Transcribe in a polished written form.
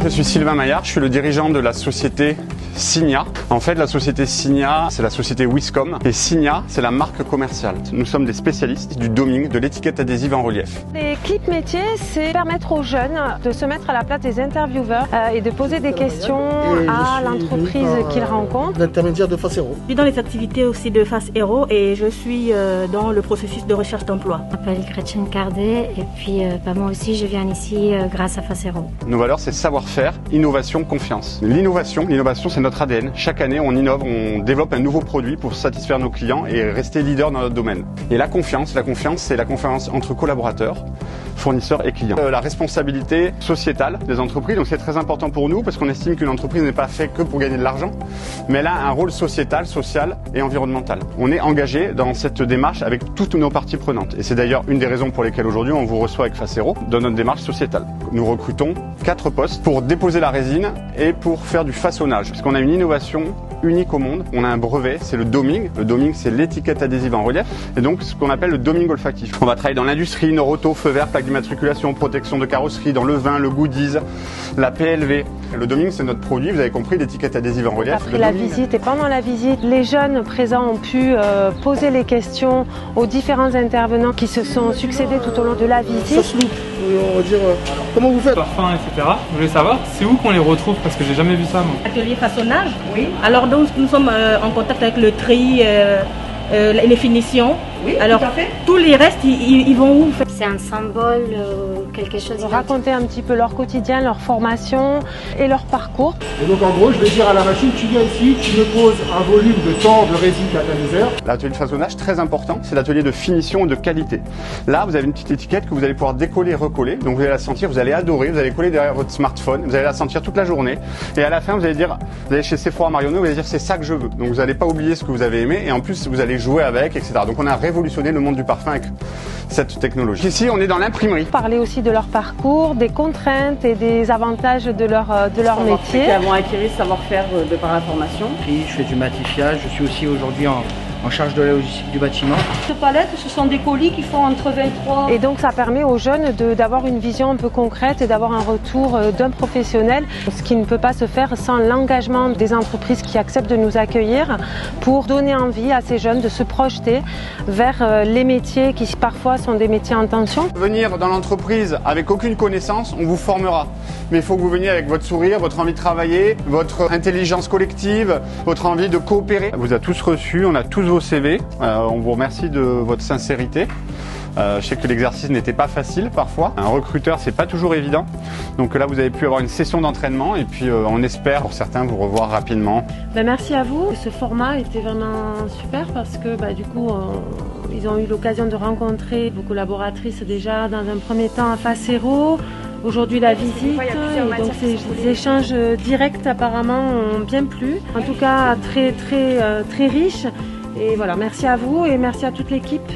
je suis Sylvain Maillard, je suis le dirigeant de la société Signia. En fait, la société Signia, c'est la société Wiscom et Signia, c'est la marque commerciale. Nous sommes des spécialistes du doming, de l'étiquette adhésive en relief. Les clips métiers, c'est permettre aux jeunes de se mettre à la place des intervieweurs et de poser des questions à l'entreprise qu'ils rencontrent. L'intermédiaire de Face Hero. Je suis dans les activités aussi de Face Hero et je suis dans le processus de recherche d'emploi. Je m'appelle Gretchen Cardet et puis moi aussi je viens ici grâce à Face Hero. Nos valeurs, c'est savoir-faire, innovation, confiance. L'innovation, c'est notre ADN. Chaque année, on innove, on développe un nouveau produit pour satisfaire nos clients et rester leader dans notre domaine. Et la confiance, c'est la confiance entre collaborateurs, fournisseurs et clients. La responsabilité sociétale des entreprises, donc c'est très important pour nous parce qu'on estime qu'une entreprise n'est pas faite que pour gagner de l'argent, mais elle a un rôle sociétal, social et environnemental. On est engagé dans cette démarche avec toutes nos parties prenantes. Et c'est d'ailleurs une des raisons pour lesquelles aujourd'hui on vous reçoit avec Face Hero dans notre démarche sociétale. Nous recrutons 4 postes pour déposer la résine et pour faire du façonnage, puisqu'on a une innovation unique au monde. On a un brevet, c'est le doming. Le doming, c'est l'étiquette adhésive en relief. Et donc, ce qu'on appelle le doming olfactif. On va travailler dans l'industrie, nord auto, feu vert, plaque d'immatriculation, protection de carrosserie, dans le vin, le goodies, la PLV. Le doming, c'est notre produit, vous avez compris, l'étiquette adhésive en relief. Après la visite et pendant la visite, les jeunes présents ont pu poser les questions aux différents intervenants qui se sont succédés tout au long de la visite. Ça se loupe, on va dire, comment vous faites? Parfum, etc. Je voulais savoir, c'est où qu'on les retrouve parce que j'ai jamais vu ça, moi. Atelier façonnage. Oui. Alors donc nous sommes en contact avec le tri, les finitions. Oui, alors, tout à fait. Tous les restes, ils vont où? C'est un symbole, quelque chose. Raconter un petit peu leur quotidien, leur formation et leur parcours. Et donc en gros, je vais dire à la machine, tu viens ici, tu me poses un volume de temps de résine catalyseur. L'atelier de façonnage, très important, c'est l'atelier de finition et de qualité. Là, vous avez une petite étiquette que vous allez pouvoir décoller et recoller. Donc vous allez la sentir, vous allez adorer, vous allez coller derrière votre smartphone, vous allez la sentir toute la journée. Et à la fin, vous allez dire, vous allez chez Sephora Marionneau, vous allez dire c'est ça que je veux. Donc vous n'allez pas oublier ce que vous avez aimé et en plus, vous allez jouer avec, etc. Donc on a révolutionné le monde du parfum avec cette technologie. Ici, on est dans l'imprimerie. Parler aussi de leur parcours, des contraintes et des avantages de leur métier. Elles vont acquérir ce savoir-faire de par la formation. Je fais du matifiage, je suis aussi aujourd'hui en charge de la logistique du bâtiment. Ces palettes, ce sont des colis qui font entre 23... Et donc ça permet aux jeunes d'avoir une vision un peu concrète et d'avoir un retour d'un professionnel, ce qui ne peut pas se faire sans l'engagement des entreprises qui acceptent de nous accueillir pour donner envie à ces jeunes de se projeter vers les métiers qui parfois sont des métiers en tension. Venir dans l'entreprise avec aucune connaissance, on vous formera. Mais il faut que vous veniez avec votre sourire, votre envie de travailler, votre intelligence collective, votre envie de coopérer. On vous a tous reçus, on a tous vos CV. On vous remercie de votre sincérité. Je sais que l'exercice n'était pas facile parfois. Un recruteur, c'est pas toujours évident. Donc là, vous avez pu avoir une session d'entraînement et puis on espère pour certains vous revoir rapidement. Merci à vous. Ce format était vraiment super parce que du coup, ils ont eu l'occasion de rencontrer vos collaboratrices déjà dans un premier temps à Face Hero. Aujourd'hui la visite, et donc ces échanges directs apparemment ont bien plu. En tout cas très riches. Et voilà, merci à vous et merci à toute l'équipe.